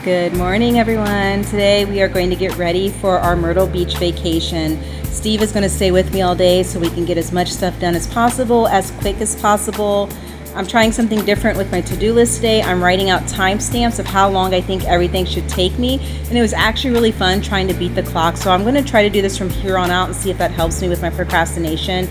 Good morning, everyone. Today we are going to get ready for our Myrtle Beach vacation. Steve is going to stay with me all day so we can get as much stuff done as possible, as quick as possible. I'm trying something different with my to-do list today. I'm writing out timestamps of how long I think everything should take me, and it was actually really fun trying to beat the clock. So I'm going to try to do this from here on out and see if that helps me with my procrastination.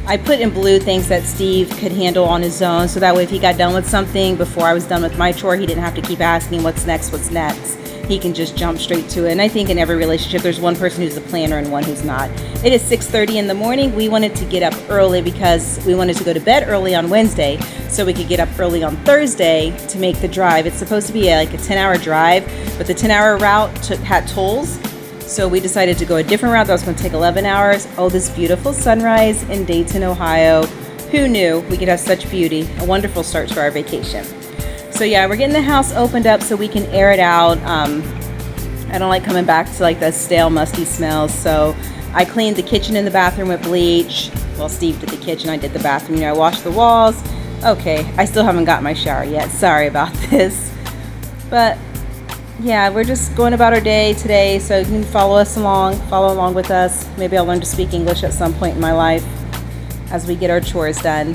I put in blue things that Steve could handle on his own, so that way if he got done with something before I was done with my chore, he didn't have to keep asking what's next. He can just jump straight to it. And I think in every relationship, there's one person who's the planner and one who's not. It is 6:30 in the morning. We wanted to get up early because we wanted to go to bed early on Wednesday so we could get up early on Thursday to make the drive. It's supposed to be like a 10-hour drive, but the 10-hour route had tolls. So we decided to go a different route that was going to take 11 hours. Oh, this beautiful sunrise in Dayton, Ohio. Who knew we could have such beauty? A wonderful start to our vacation. So yeah, we're getting the house opened up so we can air it out. I don't like coming back to like the stale, musty smells. So I cleaned the kitchen and the bathroom with bleach. Well, Steve did the kitchen, I did the bathroom. I washed the walls. Okay, I still haven't got my shower yet. Sorry about this. But yeah, we're just going about our day today, so you can follow along with us. Maybe I'll learn to speak English at some point in my life as we get our chores done.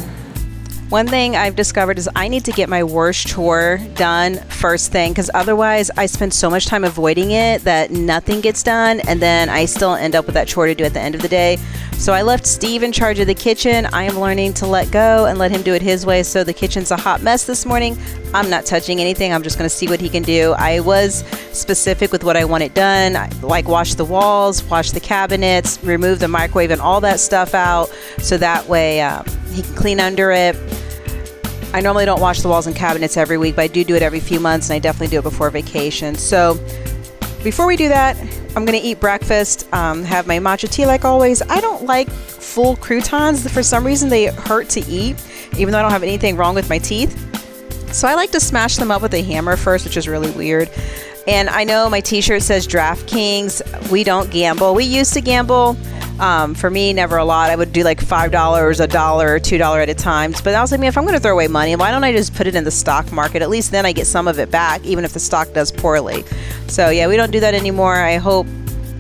One thing I've discovered is I need to get my worst chore done first thing, because otherwise I spend so much time avoiding it that nothing gets done, and then I still end up with that chore to do at the end of the day. So I left Steve in charge of the kitchen. I am learning to let go and let him do it his way. So the kitchen's a hot mess this morning. I'm not touching anything. I'm just going to see what he can do. I was specific with what I wanted done, like wash the walls, wash the cabinets, remove the microwave and all that stuff out, so that way he can clean under it. I normally don't wash the walls and cabinets every week, but I do it every few months, and I definitely do it before vacation. So before we do that, I'm going to eat breakfast, have my matcha tea like always. I don't like full croutons. For some reason, they hurt to eat, even though I don't have anything wrong with my teeth. So I like to smash them up with a hammer first, which is really weird. And I know my t-shirt says DraftKings. We don't gamble. We used to gamble. For me, never a lot. I would do like $5, $1, or $2 at a time. But I was like, man, if I'm going to throw away money, why don't I just put it in the stock market? At least then I get some of it back, even if the stock does poorly. So yeah, we don't do that anymore. I hope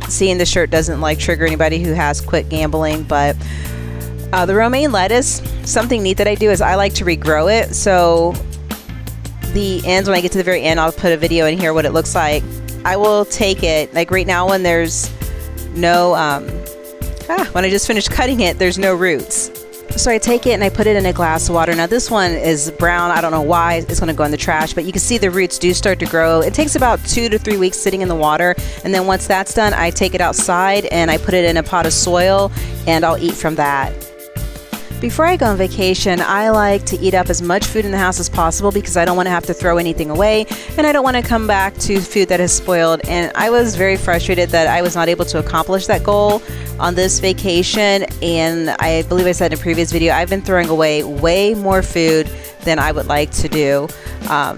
seeing the shirt doesn't like trigger anybody who has quit gambling. But the romaine lettuce, something neat that I do is I like to regrow it. So the ends, when I get to the very end, I'll put a video in here what it looks like. I will take it, like right now when there's no when I just finished cutting it, there's no roots. So I take it and I put it in a glass of water. Now this one is brown. I don't know why. It's going to go in the trash, but you can see the roots do start to grow. It takes about 2 to 3 weeks sitting in the water. And then once that's done, I take it outside and I put it in a pot of soil, and I'll eat from that. Before I go on vacation, I like to eat up as much food in the house as possible because I don't want to have to throw anything away, and I don't want to come back to food that has spoiled. And I was very frustrated that I was not able to accomplish that goal on this vacation. And I believe I said in a previous video, I've been throwing away way more food than I would like to do.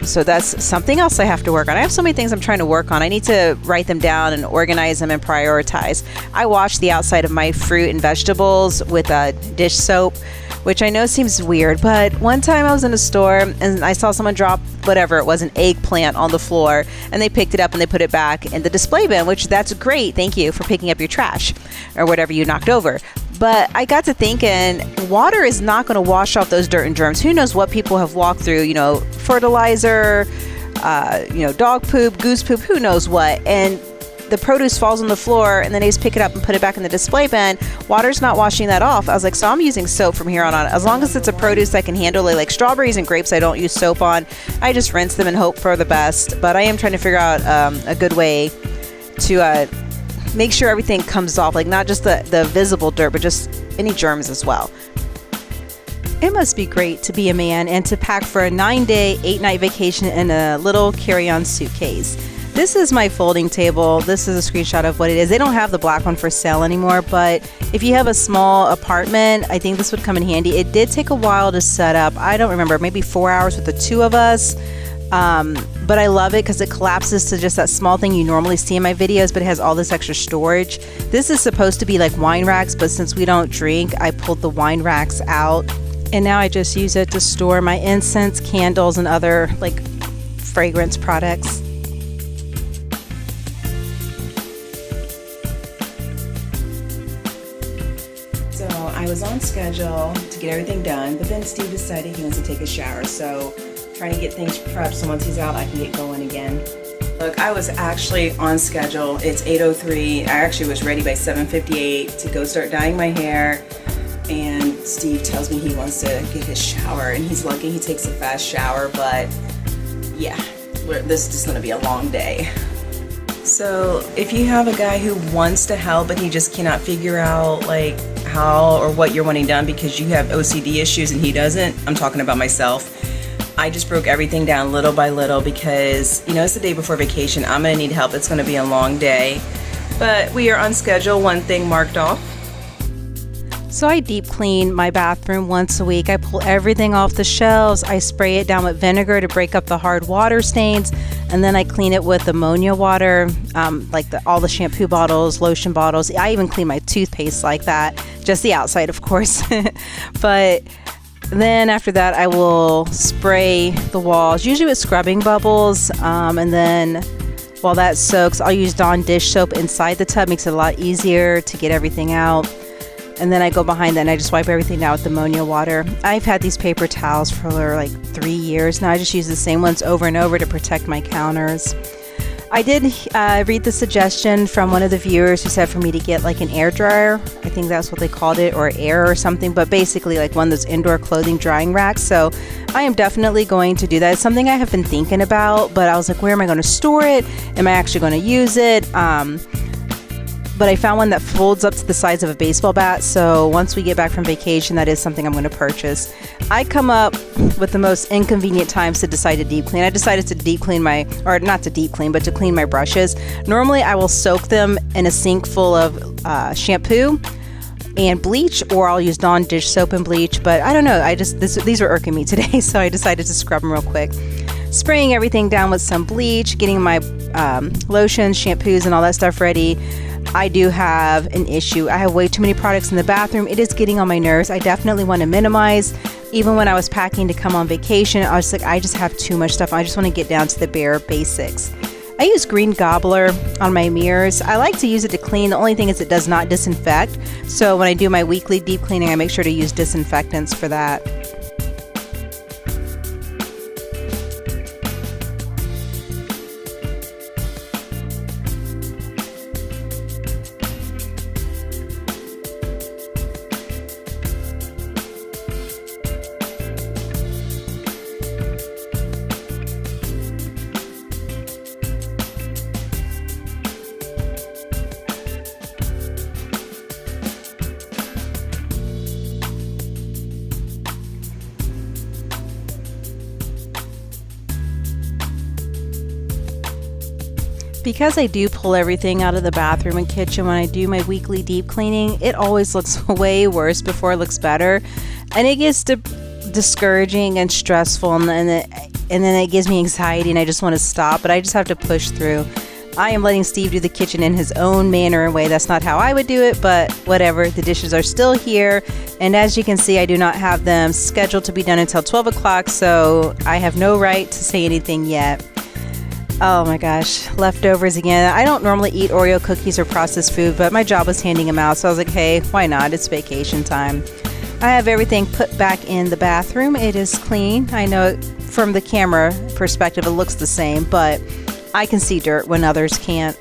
So that's something else I have to work on. I have so many things I'm trying to work on. I need to write them down and organize them and prioritize. I wash the outside of my fruit and vegetables with a dish soap, which I know seems weird, but one time I was in a store and I saw someone drop whatever it was, an eggplant on the floor, and they picked it up and they put it back in the display bin, which that's great. Thank you for picking up your trash or whatever you knocked over. But I got to thinking, water is not going to wash off those dirt and germs. Who knows what people have walked through, fertilizer, dog poop, goose poop, who knows what. And the produce falls on the floor and then they just pick it up and put it back in the display bin. Water's not washing that off. I was like, so I'm using soap from here on out. As long as it's a produce I can handle, like strawberries and grapes, I don't use soap on. I just rinse them and hope for the best. But I am trying to figure out a good way to make sure everything comes off, like not just the visible dirt, but just any germs as well. It must be great to be a man and to pack for a 9-day, 8-night vacation in a little carry-on suitcase. This is my folding table. This is a screenshot of what it is. They don't have the black one for sale anymore, but if you have a small apartment, I think this would come in handy. It did take a while to set up. I don't remember, maybe 4 hours with the two of us. But I love it because it collapses to just that small thing you normally see in my videos, but it has all this extra storage. This is supposed to be like wine racks, but since we don't drink, I pulled the wine racks out. And now I just use it to store my incense, candles, and other like fragrance products. I was on schedule to get everything done, but then Steve decided he wants to take a shower, so trying to get things prepped so once he's out I can get going again. Look, I was actually on schedule. It's 8:03. I actually was ready by 7:58 to go start dyeing my hair, and Steve tells me he wants to get his shower, and he's lucky he takes a fast shower, but yeah, this is just going to be a long day. So if you have a guy who wants to help but he just cannot figure out like how or what you're wanting done because you have OCD issues and he doesn't, I'm talking about myself. I just broke everything down little by little because, you know, it's the day before vacation. I'm going to need help. It's going to be a long day. But we are on schedule, one thing marked off. So I deep clean my bathroom once a week. I pull everything off the shelves. I spray it down with vinegar to break up the hard water stains. And then I clean it with ammonia water, like all the shampoo bottles, lotion bottles. I even clean my toothpaste like that. Just the outside, of course. But then after that, I will spray the walls, usually with scrubbing bubbles. And then while that soaks, I'll use Dawn dish soap inside the tub. Makes it a lot easier to get everything out. And then I go behind that and I just wipe everything down with ammonia water. I've had these paper towels for like 3 years now. I just use the same ones over and over to protect my counters. I did read the suggestion from one of the viewers who said for me to get like an air dryer. I think that's what they called it, or air or something, but basically like one of those indoor clothing drying racks. So I am definitely going to do that. It's something I have been thinking about, but I was like, where am I going to store it? Am I actually going to use it? But I found one that folds up to the size of a baseball bat. So once we get back from vacation, that is something I'm going to purchase. I come up with the most inconvenient times to decide to deep clean. I decided to deep clean or not to deep clean, but to clean my brushes. Normally I will soak them in a sink full of shampoo and bleach, or I'll use Dawn dish soap and bleach. But I don't know. These were irking me today, so I decided to scrub them real quick. Spraying everything down with some bleach, getting my lotions, shampoos, and all that stuff ready. I do have an issue. I have way too many products in the bathroom. It is getting on my nerves. I definitely want to minimize. Even when I was packing to come on vacation, I was like, I just have too much stuff. I just want to get down to the bare basics. I use Green Gobbler on my mirrors. I like to use it to clean. The only thing is it does not disinfect. So when I do my weekly deep cleaning, I make sure to use disinfectants for that. Because I do pull everything out of the bathroom and kitchen when I do my weekly deep cleaning, it always looks way worse before it looks better. And it gets discouraging and stressful, and then it gives me anxiety and I just want to stop, but I just have to push through. I am letting Steve do the kitchen in his own manner and way. That's not how I would do it, but whatever. The dishes are still here, and as you can see, I do not have them scheduled to be done until 12 o'clock, so I have no right to say anything yet. Oh my gosh, leftovers again. I don't normally eat Oreo cookies or processed food, but my job was handing them out, so I was like, hey, why not? It's vacation time. I have everything put back in the bathroom. It is clean. I know from the camera perspective it looks the same, but I can see dirt when others can't.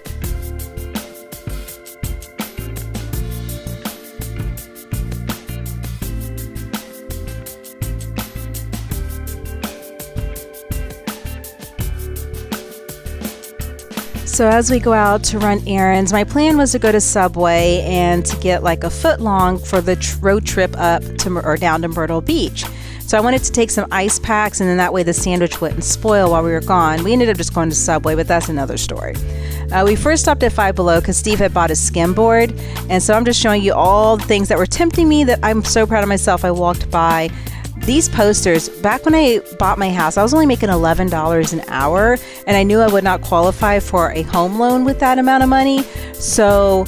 So as we go out to run errands, my plan was to go to Subway and to get like a foot long for the road trip up to or down to Myrtle Beach. So I wanted to take some ice packs, and then that way the sandwich wouldn't spoil while we were gone. We ended up just going to Subway, but that's another story. We first stopped at Five Below because Steve had bought a skim board, and so I'm just showing you all the things that were tempting me that I'm so proud of myself. I walked by these posters. Back when I bought my house, I was only making $11 an hour, and I knew I would not qualify for a home loan with that amount of money. So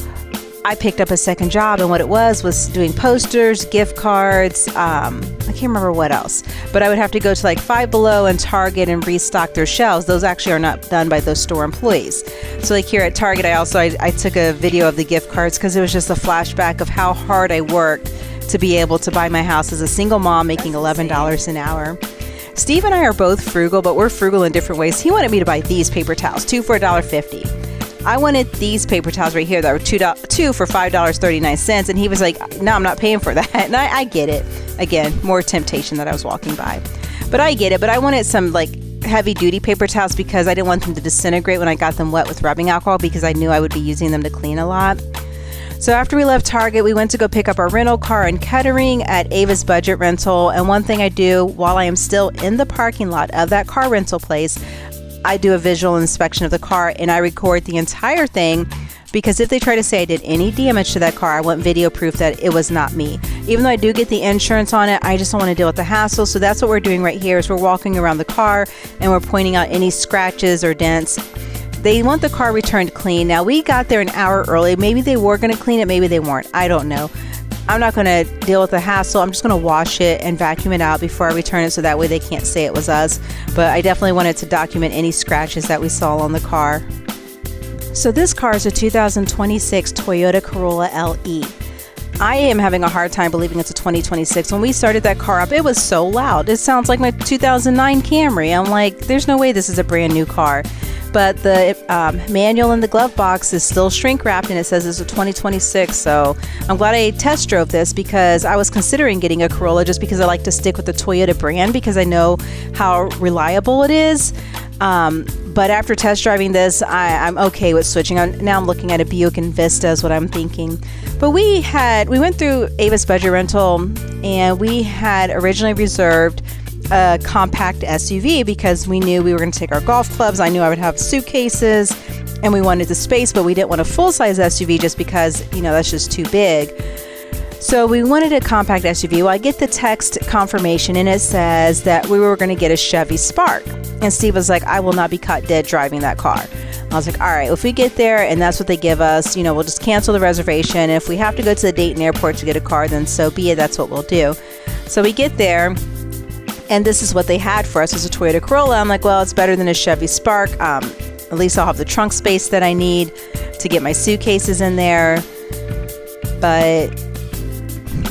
I picked up a second job, and what it was doing posters, gift cards, I can't remember what else, but I would have to go to like Five Below and Target and restock their shelves. Those actually are not done by those store employees. So like here at Target, I took a video of the gift cards because it was just a flashback of how hard I worked to be able to buy my house as a single mom making $11 an hour. Steve and I are both frugal, but we're frugal in different ways. He wanted me to buy these paper towels, 2 for $1.50. I wanted these paper towels right here that were two for $5.39, and he was like, no, I'm not paying for that. And I get it. Again, more temptation that I was walking by. But I get it. But I wanted some like heavy duty paper towels because I didn't want them to disintegrate when I got them wet with rubbing alcohol, because I knew I would be using them to clean a lot. So after we left Target, we went to go pick up our rental car in Kettering at Ava's Budget Rental. And one thing I do while I am still in the parking lot of that car rental place, I do a visual inspection of the car and I record the entire thing, because if they try to say I did any damage to that car, I want video proof that it was not me. Even though I do get the insurance on it, I just don't want to deal with the hassle. So that's what we're doing right here, is we're walking around the car and we're pointing out any scratches or dents. They want the car returned clean. Now, we got there an hour early. Maybe they were going to clean it, maybe they weren't. I don't know. I'm not going to deal with the hassle. I'm just going to wash it and vacuum it out before I return it, so that way they can't say it was us. But I definitely wanted to document any scratches that we saw on the car. So this car is a 2026 Toyota Corolla LE. I am having a hard time believing it's a 2026. When we started that car up, it was so loud. It sounds like my 2009 Camry. I'm like, there's no way this is a brand new car. But the manual in the glove box is still shrink wrapped and it says it's a 2026. So I'm glad I test drove this, because I was considering getting a Corolla just because I like to stick with the Toyota brand, because I know how reliable it is. But after test driving this, I'm okay with switching. Now I'm looking at a Buick Envista is what I'm thinking. But we went through Ava's Budget Rental, and we had originally reserved a compact SUV because we knew we were going to take our golf clubs. I knew I would have suitcases and we wanted the space, but we didn't want a full-size SUV just because, that's just too big. So we wanted a compact SUV. Well, I get the text confirmation and it says that we were going to get a Chevy Spark. And Steve was like, I will not be caught dead driving that car. I was like, all right, if we get there and that's what they give us, we'll just cancel the reservation. And if we have to go to the Dayton airport to get a car, then so be it. That's what we'll do. So we get there, and this is what they had for us, as a Toyota Corolla. I'm like, well, it's better than a Chevy Spark. At least I'll have the trunk space that I need to get my suitcases in there. But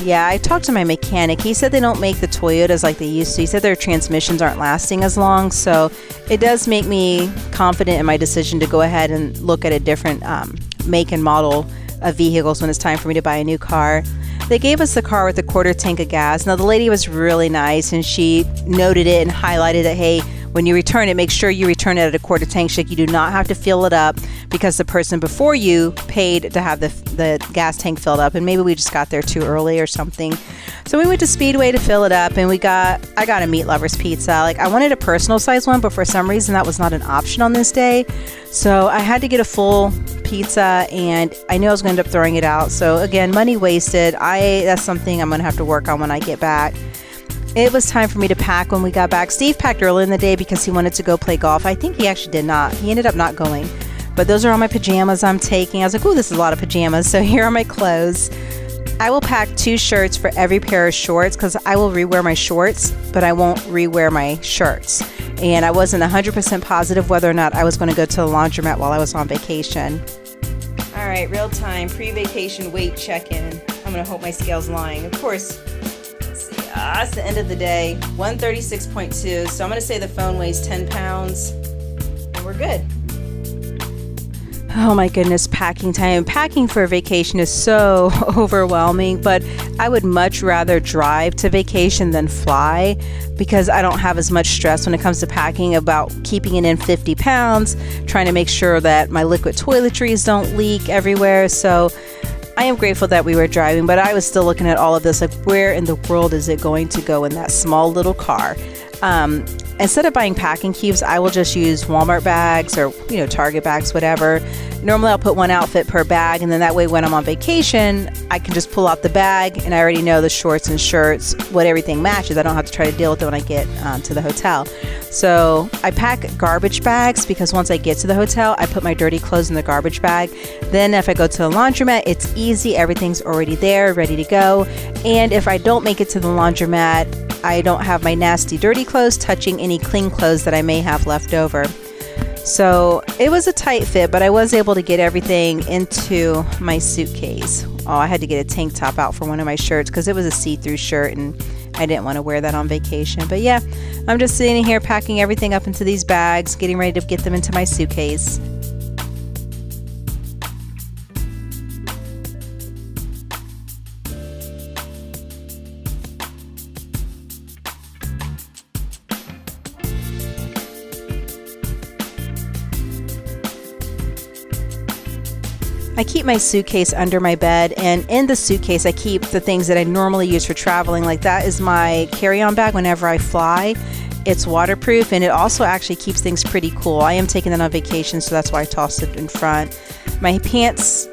yeah, I talked to my mechanic. He said they don't make the Toyotas like they used to. He said their transmissions aren't lasting as long. So it does make me confident in my decision to go ahead and look at a different make and model of vehicles when it's time for me to buy a new car. They gave us the car with a quarter tank of gas. Now, the lady was really nice, and she noted it and highlighted that, hey, when you return it, make sure you return it at a quarter tank. You do not have to fill it up, because the person before you paid to have the gas tank filled up, and maybe we just got there too early or something. So we went to Speedway to fill it up, and I got a Meat Lover's pizza. Like, I wanted a personal size one, but for some reason that was not an option on this day. So I had to get a full pizza, and I knew I was going to end up throwing it out. So again, money wasted. That's something I'm going to have to work on when I get back. It was time for me to pack when we got back. Steve packed early in the day because he wanted to go play golf. I think he actually did not. He ended up not going. But those are all my pajamas I'm taking. I was like, oh, this is a lot of pajamas. So here are my clothes. I will pack 2 shirts for every pair of shorts, because I will rewear my shorts, but I won't rewear my shirts. And I wasn't 100% positive whether or not I was going to go to the laundromat while I was on vacation. All right, real time pre-vacation weight check-in. I'm going to hope my scale's lying. Of course, let's see. It's the end of the day. 136.2. So I'm going to say the phone weighs 10 pounds, and we're good. Oh my goodness, packing time. Packing for a vacation is so overwhelming, but I would much rather drive to vacation than fly, because I don't have as much stress when it comes to packing about keeping it in 50 pounds, trying to make sure that my liquid toiletries don't leak everywhere. So I am grateful that we were driving, but I was still looking at all of this, like, where in the world is it going to go in that small little car? Instead of buying packing cubes, I will just use Walmart bags or, Target bags, whatever. Normally I'll put one outfit per bag, and then that way when I'm on vacation, I can just pull out the bag and I already know the shorts and shirts, what everything matches. I don't have to try to deal with it when I get to the hotel. So I pack garbage bags, because once I get to the hotel, I put my dirty clothes in the garbage bag. Then if I go to the laundromat, it's easy. Everything's already there, ready to go. And if I don't make it to the laundromat, I don't have my nasty dirty clothes touching any clean clothes that I may have left over. So it was a tight fit, but I was able to get everything into my suitcase. Oh, I had to get a tank top out for one of my shirts because it was a see-through shirt and I didn't want to wear that on vacation. But yeah, I'm just sitting here packing everything up into these bags, getting ready to get them into my suitcase. I keep my suitcase under my bed, and in the suitcase I keep the things that I normally use for traveling. Like that is my carry-on bag whenever I fly. It's waterproof, and it also actually keeps things pretty cool. I am taking that on vacation, so that's why I tossed it in front. My pants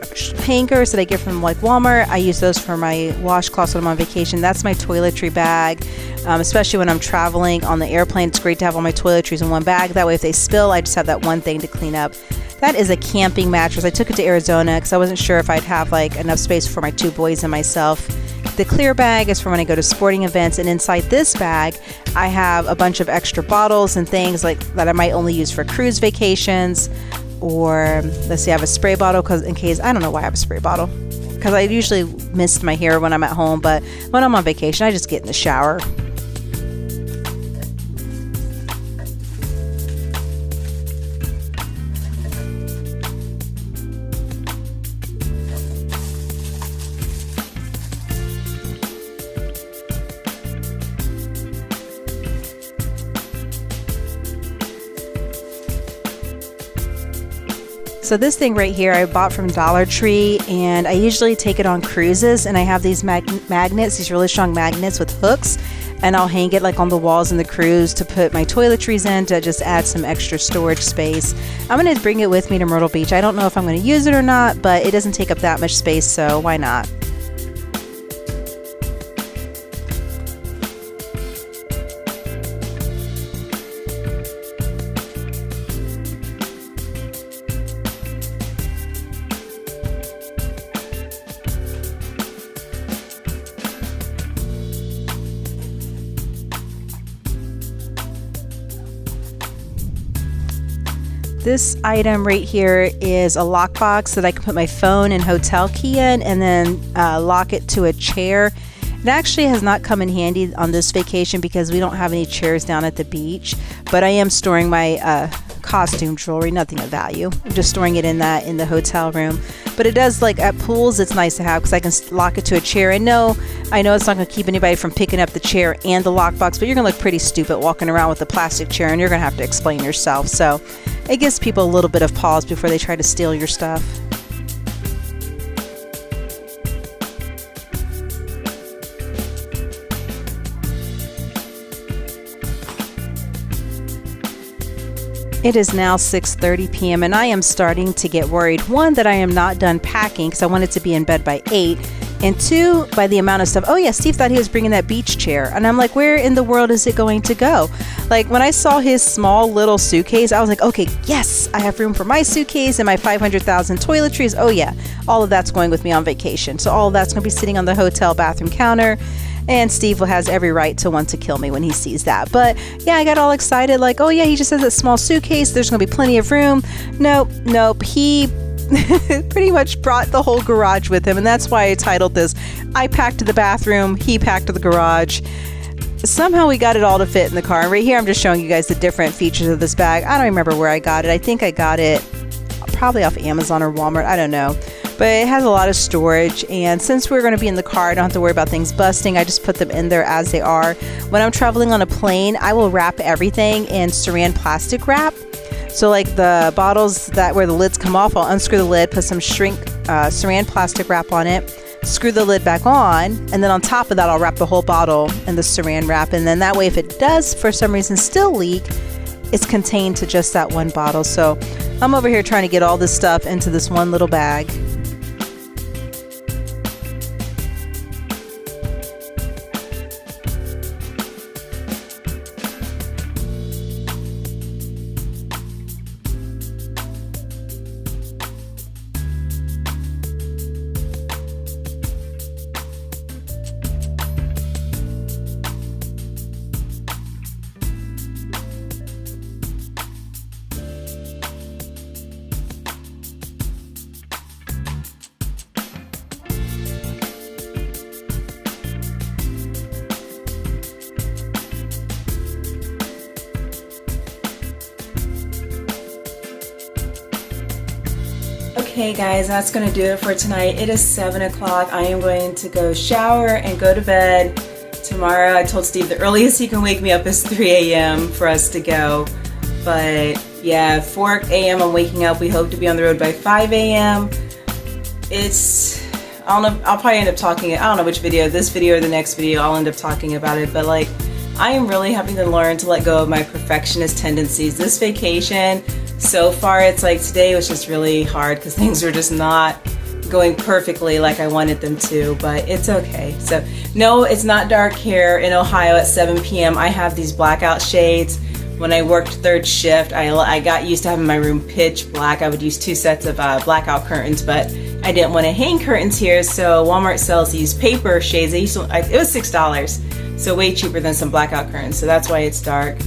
hangers that I get from like Walmart, I use those for my washcloths when I'm on vacation. That's my toiletry bag, especially when I'm traveling on the airplane. It's great to have all my toiletries in one bag. That way if they spill, I just have that one thing to clean up. That is a camping mattress. I took it to Arizona because I wasn't sure if I'd have like enough space for my 2 boys and myself. The clear bag is for when I go to sporting events, and inside this bag I have a bunch of extra bottles and things like that I might only use for cruise vacations, or let's see, I have a spray bottle because in case, I don't know why I have a spray bottle, because I usually mist my hair when I'm at home, but when I'm on vacation I just get in the shower. So this thing right here I bought from Dollar Tree, and I usually take it on cruises, and I have these magnets, these really strong magnets with hooks, and I'll hang it like on the walls in the cruise to put my toiletries in to just add some extra storage space. I'm going to bring it with me to Myrtle Beach. I don't know if I'm going to use it or not, but it doesn't take up that much space, so why not? This item right here is a lockbox that I can put my phone and hotel key in, and then lock it to a chair. It actually has not come in handy on this vacation because we don't have any chairs down at the beach, but I am storing my costume jewelry, nothing of value. I'm just storing it in the hotel room. But it does, like at pools, it's nice to have because I can lock it to a chair. And no, I know it's not going to keep anybody from picking up the chair and the lockbox, but you're going to look pretty stupid walking around with a plastic chair, and you're going to have to explain yourself. So it gives people a little bit of pause before they try to steal your stuff. It is now 6:30 p.m. and I am starting to get worried. One, that I am not done packing because I wanted to be in bed by 8. And 2, by the amount of stuff. Oh yeah, Steve thought he was bringing that beach chair. And I'm like, where in the world is it going to go? Like when I saw his small little suitcase, I was like, okay, yes, I have room for my suitcase and my 500,000 toiletries. Oh yeah, all of that's going with me on vacation. So all of that's going to be sitting on the hotel bathroom counter. And Steve has every right to want to kill me when he sees that. But yeah, I got all excited like, oh yeah, he just has a small suitcase. There's going to be plenty of room. Nope. He pretty much brought the whole garage with him. And that's why I titled this, I packed the bathroom, he packed the garage. Somehow we got it all to fit in the car. And right here, I'm just showing you guys the different features of this bag. I don't remember where I got it. I think I got it probably off Amazon or Walmart. I don't know. But it has a lot of storage, and since we're going to be in the car, I don't have to worry about things busting. I just put them in there as they are. When I'm traveling on a plane, I will wrap everything in saran plastic wrap. So like the bottles that where the lids come off, I'll unscrew the lid, put some saran plastic wrap on it, screw the lid back on, and then on top of that, I'll wrap the whole bottle in the saran wrap. And then that way, if it does for some reason still leak, it's contained to just that one bottle. So I'm over here trying to get all this stuff into this one little bag. Okay guys, that's gonna do it for tonight. It is 7 o'clock. I am going to go shower and go to bed. Tomorrow I told Steve the earliest he can wake me up is 3 a.m. for us to go. But yeah, 4 a.m. I'm waking up. We hope to be on the road by 5 a.m. I don't know, I'll probably end up talking, I don't know which video, this video or the next video, I'll end up talking about it, but like, I am really having to learn to let go of my perfectionist tendencies. This vacation, so far, it's like today was just really hard because things were just not going perfectly like I wanted them to, but it's okay. So, no, it's not dark here in Ohio at 7 p.m. I have these blackout shades. When I worked third shift, I got used to having my room pitch black. I would use 2 sets of blackout curtains, but I didn't want to hang curtains here, so Walmart sells these paper shades. It was $6, so way cheaper than some blackout curtains, so that's why it's dark.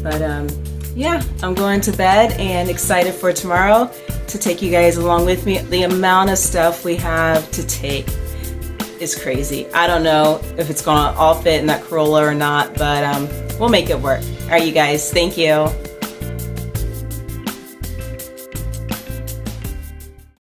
But yeah, I'm going to bed and excited for tomorrow to take you guys along with me. The amount of stuff we have to take is crazy. I don't know if it's gonna all fit in that Corolla or not, but we'll make it work. All right, you guys, thank you.